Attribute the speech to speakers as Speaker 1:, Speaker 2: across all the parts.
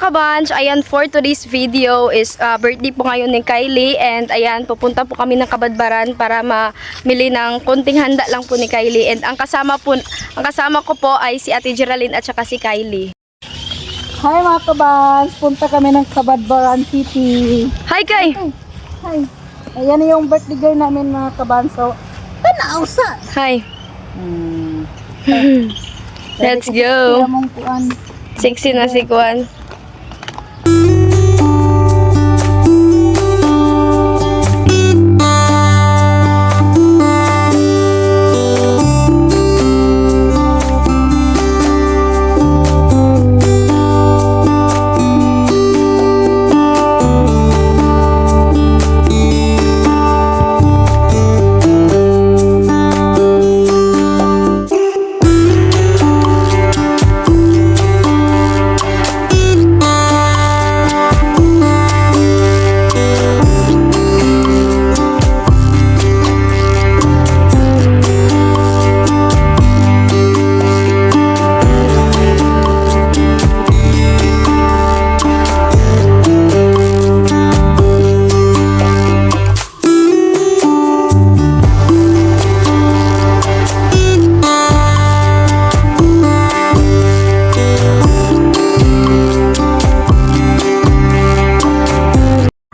Speaker 1: kabanch, ayan for today's video is birthday po ngayon ni Kylie and ayan pupunta po kami ng Kabadbaran para mamili ng konting handa lang po ni Kylie and ang kasama ko po ay si Ate Geraldine at saka si Kylie.
Speaker 2: Hi mga kabanch, punta kami ng Kabadbaran City.
Speaker 1: Hi Kay!
Speaker 2: Hi. Ayan yung birthday girl namin mga kabanch. So, tanaw sa.
Speaker 1: Hi! Let's go! Sexy na si Kwan.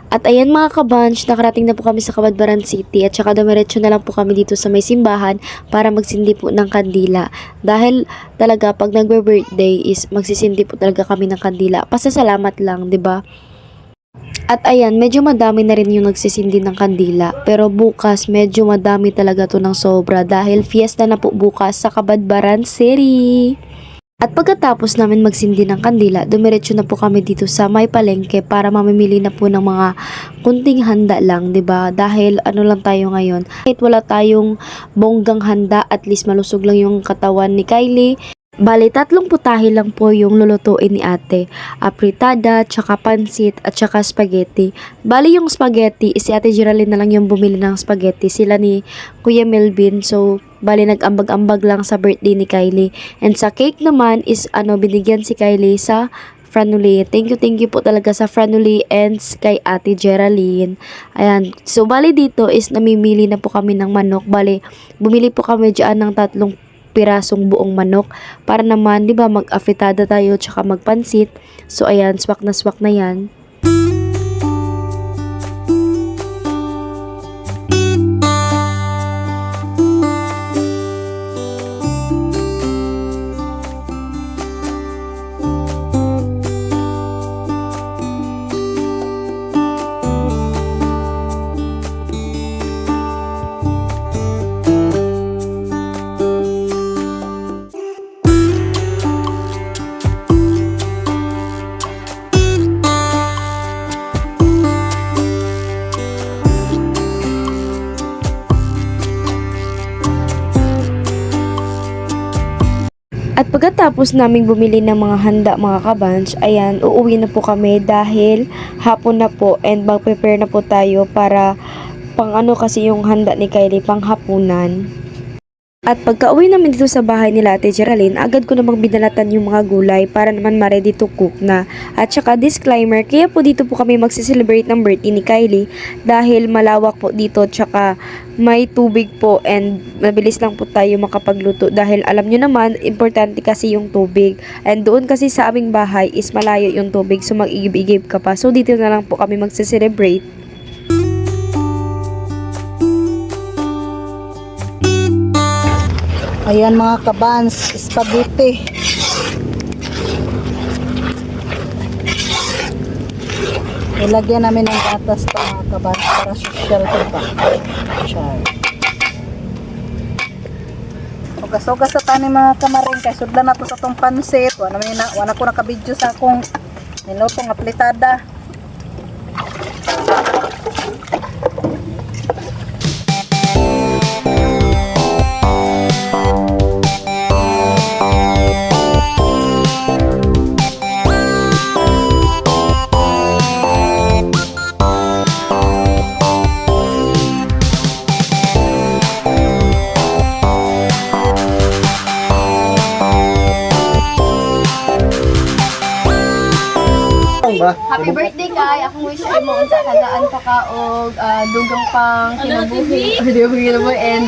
Speaker 1: At ayan mga kabanch, nakarating na po kami sa Kabadbaran City at saka dumiretso na lang po kami dito sa may simbahan para magsindi po ng kandila. Dahil talaga pag nagbe-birthday is magsisindi po talaga kami ng kandila. Pasasalamat lang, 'di ba? At ayan, medyo madami na rin yung nagsisindi ng kandila. Pero bukas, medyo madami talaga to ng sobra dahil fiesta na po bukas sa Kabadbaran City. At pagkatapos namin magsindi ng kandila, dumiretso na po kami dito sa may palengke para mamimili na po ng mga kunting handa lang, 'di ba? Dahil ano lang tayo ngayon, kahit wala tayong bonggang handa, at least malusog lang yung katawan ni Kylie. Bali, 3 putahe lang po yung lulutuin ni ate. Apritada, tsaka pansit, at tsaka spaghetti. Bali, yung spaghetti, si Ate Geraldine na lang yung bumili ng spaghetti. Sila ni Kuya Melvin. So, bali, nag-ambag-ambag lang sa birthday ni Kylie. And sa cake naman is, binigyan si Kylie sa Franuli. Thank you po talaga sa Franuli and kay Ate Geraldine. Ayan. So, bali dito is namimili na po kami ng manok. Bali, bumili po kami dyan ng 3 pirasong buong manok para naman 'di ba mag-afritada tayo tsaka magpansit. So ayan, swak na yan. At pagkatapos naming bumili ng mga handa mga kabanch, ayan, uuwi na po kami dahil hapon na po and mag-prepare na po tayo para pang kasi yung handa ni Kylie, pang hapunan. At pagka-uwi namin dito sa bahay nila Ate Geraldine, agad ko namang binalatan yung mga gulay para naman ma-ready to cook na. At saka disclaimer, kaya po dito po kami magse-celebrate ng birthday ni Kylie dahil malawak po dito tsaka may tubig po and mabilis lang po tayo makapagluto dahil alam nyo naman, importante kasi yung tubig. And doon kasi sa aming bahay is malayo yung tubig, so mag-igib-igib ka pa. So dito na lang po kami magse-celebrate.
Speaker 2: Ayan mga kabans, spaghetti. Ilagyan namin ng gatas to mga kabans para social to pa. Char. Ugas-ugas sa tani mga kamaring kay sudlan na to sa tong pansit. Wala ko nakabidyo sa akong minutong aplitada.
Speaker 3: ba?
Speaker 1: Happy birthday kay akong wish ay mo unsa tagaan pa ka og dugang pang kinabuhi and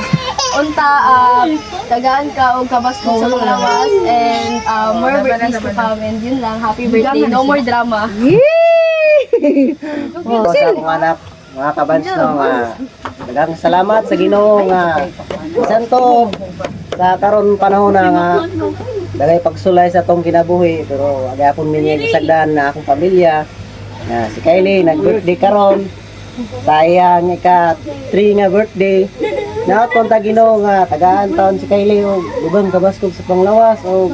Speaker 1: unta tagaan ka og kabaskog sa mga lawas and more birthdays to come and yun lang, happy birthday, no more drama.
Speaker 3: Sa akong anak, mga kabans no, daghang salamat sa Ginoo nga santo sa karon panahon na nga dagay pagsulay sa tong kinabuhi pero aga akong minyag isagdan na akong pamilya na si Kylie nag-birthday karon sayang ika 3 nga birthday na konta Ginoo nga tagaan taon si Kylie og dugang kabaskog sa panglawas og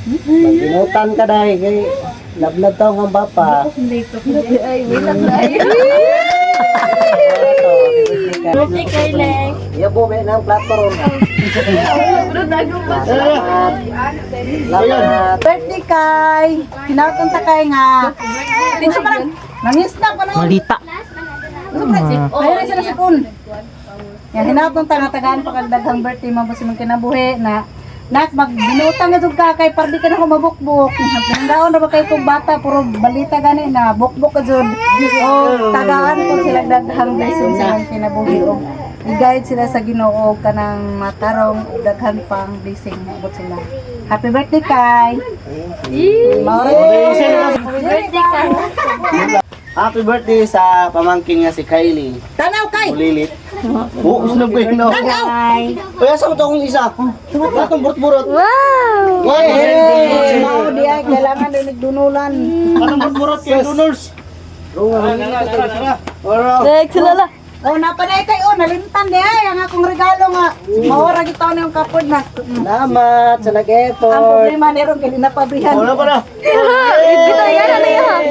Speaker 3: maginutan ka dai kay lablab taon ang bapa.
Speaker 1: Ay, wait lang dahil. Birthday kay Leng.
Speaker 3: Iya po may nang platform.
Speaker 1: Bro, dago pa.
Speaker 3: Salamat.
Speaker 2: Birthday kay. Hinatong ta kay nga. Dito pa lang. Nangis na pa na.
Speaker 4: Malita.
Speaker 2: Kaya rin sila sa kun. Yan, hinatong ta nga tagaan pa kag daghang birthday mo basi man kinabuhi na nak magbinutang na jud ka kay pardi ka na ko mabukbok. Pinangaon ra ba kay kog bata puro balita gani na bukbok ka jud. O tagaan ko sila daghang blessing sa ilang kinabuhi og i-guide sila sa Ginoo kanang matarong ug daghan pang blessing abot sila. Happy birthday kay.
Speaker 1: Birthday kay.
Speaker 3: Happy birthday sa pamangkin nga si Kylie.
Speaker 2: Tanaw kay.
Speaker 3: Ulilit. Oo, gusto ko yun. Kaya sa akong isa. Atong burot-burot.
Speaker 1: Wow!
Speaker 3: Hey!
Speaker 2: Mao di ay kailangan din nagdunulan.
Speaker 3: Anong burot-burot kay Donors?
Speaker 1: Next, lala.
Speaker 2: Oh, napanay kay nalimtan di ay ang akong regalo nga. Maora gitaw na yung kapod na.
Speaker 3: Salamat sa
Speaker 2: Ang
Speaker 3: nag-effort.
Speaker 2: problema niron kay napabrihan.
Speaker 3: Wala pa na.
Speaker 1: Bito, ingana na yan.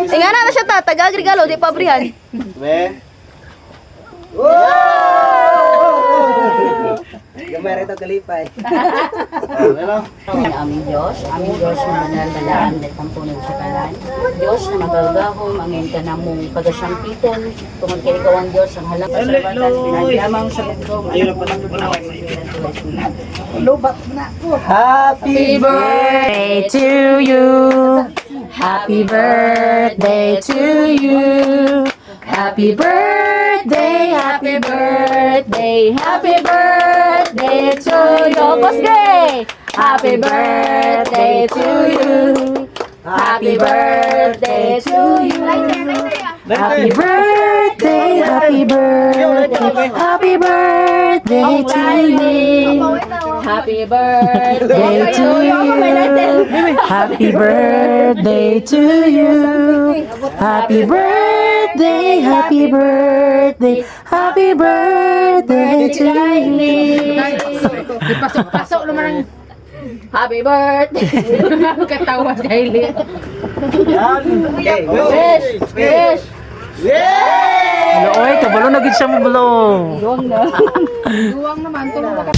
Speaker 1: Ingana na siya ta, taga-agrigalo, di pabrihan.
Speaker 3: Be. Gamay rin ito kalipay. Ano?
Speaker 5: Aming Diyos na manalalaan at tampunan sa kanan. Diyos na magagahom, angin ka na mong pagasampiton. Tungod kay ikaw ang Diyos, ang halang kasarwatan, pinaglamang sa mundo.
Speaker 2: Lubat na ko.
Speaker 3: Happy
Speaker 4: Birthday to you. Happy birthday to you. Happy birthday, happy birthday, happy birthday to you. Boss Gray! Happy birthday to you. Happy birthday to you. Happy birthday, happy birthday, happy birthday to you. Happy birthday to you. Happy birthday to you. Happy birthday, happy birthday, happy birthday to you.
Speaker 6: Pasok naman ang happy birthday. Katawa Kylie.
Speaker 3: Wish! Wish!
Speaker 4: Ano, oy, kabalo na gid siya mo bulong.
Speaker 6: Duwang naman tulong ka.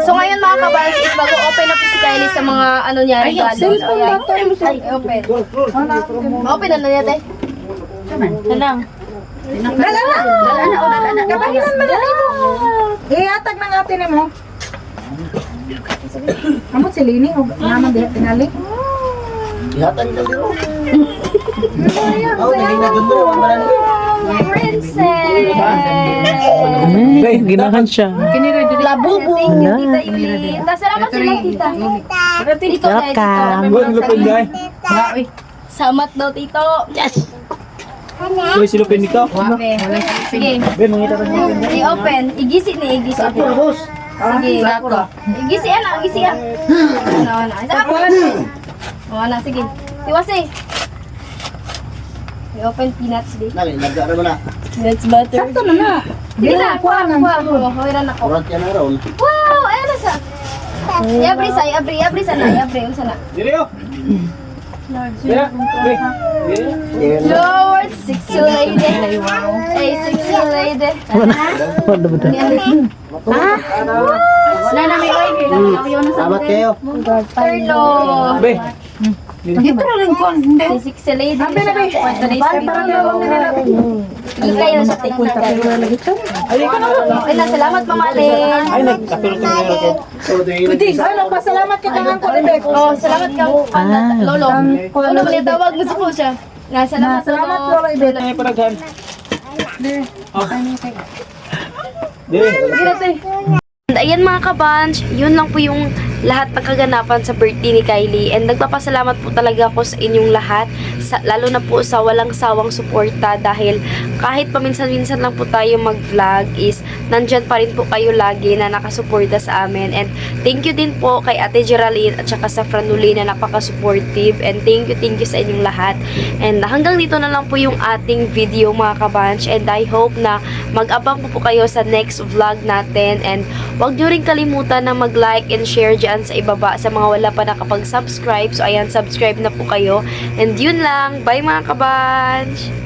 Speaker 1: So ngayon mga kabals, is bago-open na po si Kylie sa mga ano niya, regalo.
Speaker 2: Cellphone ba to?
Speaker 1: Ay, open. Open na niya, te. Nanang.
Speaker 2: Dala na. Kabahinan mo dali mo. Ihatag na natin mo. Amo si Lini o naman diha tingali.
Speaker 3: Ihatag na dito. Oh, hindi na doon doon. Wala na.
Speaker 1: Princess!
Speaker 4: Ginahan siya.
Speaker 6: Kinira dili
Speaker 2: labubo.
Speaker 1: Tita Yuli. Salamat sila, tita. Dito, dito. Samat daw, tito. Yes!
Speaker 4: Uy, silupin nito.
Speaker 1: Sige. I-open. Igisi ni, igisi. Sige. Igisi yan, igisi yan. Ano. Ano, sige. Tiwas eh. I-open peanuts, babe.
Speaker 3: Nali, nagdara mo na.
Speaker 1: Peanuts butter.
Speaker 2: Sakto na na.
Speaker 1: Sige na, kuha. Hoyran ako.
Speaker 3: Kurang yan na ron.
Speaker 1: Wow! Ayan na sa. I-abri sana. Unsa na. Lord, sexy lady. Hey, sexy lady.
Speaker 5: Wala na may oil.
Speaker 3: Salamat kayo.
Speaker 1: Turlo.
Speaker 4: Be.
Speaker 1: Si sexy lady. For today's video. Ikay na siya. Ay, salamat, Mama Alin.
Speaker 4: Ay, nagkatulog ko na ako.
Speaker 2: Ano, pasalamat ka kang ko, Rebek.
Speaker 1: Oh, salamat ka. Lolo. Lolo, tawag mo sa po siya. Salamat,
Speaker 2: Salamat
Speaker 1: Lolo.
Speaker 2: po, Rebek.
Speaker 4: Ay, paraghan.
Speaker 1: And ayan mga kabans, yun lang po yung lahat ng kaganapan sa birthday ni Kylie. And nagpapasalamat po talaga ako sa inyong lahat, lalo na po sa walang sawang suporta dahil kahit paminsan-minsan lang po tayo mag-vlog is nandyan pa rin po kayo lagi na nakasuporta sa amin. And thank you din po kay Ate Geraldine at saka sa Franuli na napaka-supportive. And thank you sa inyong lahat. And hanggang dito na lang po yung ating video mga kabans. And I hope na mag-abang po kayo sa next vlog natin. And huwag nyo rin kalimutan na mag-like and share dyan sa ibaba sa mga wala pa nakapag-subscribe. So, ayan, subscribe na po kayo. And yun lang. Bye mga kabans!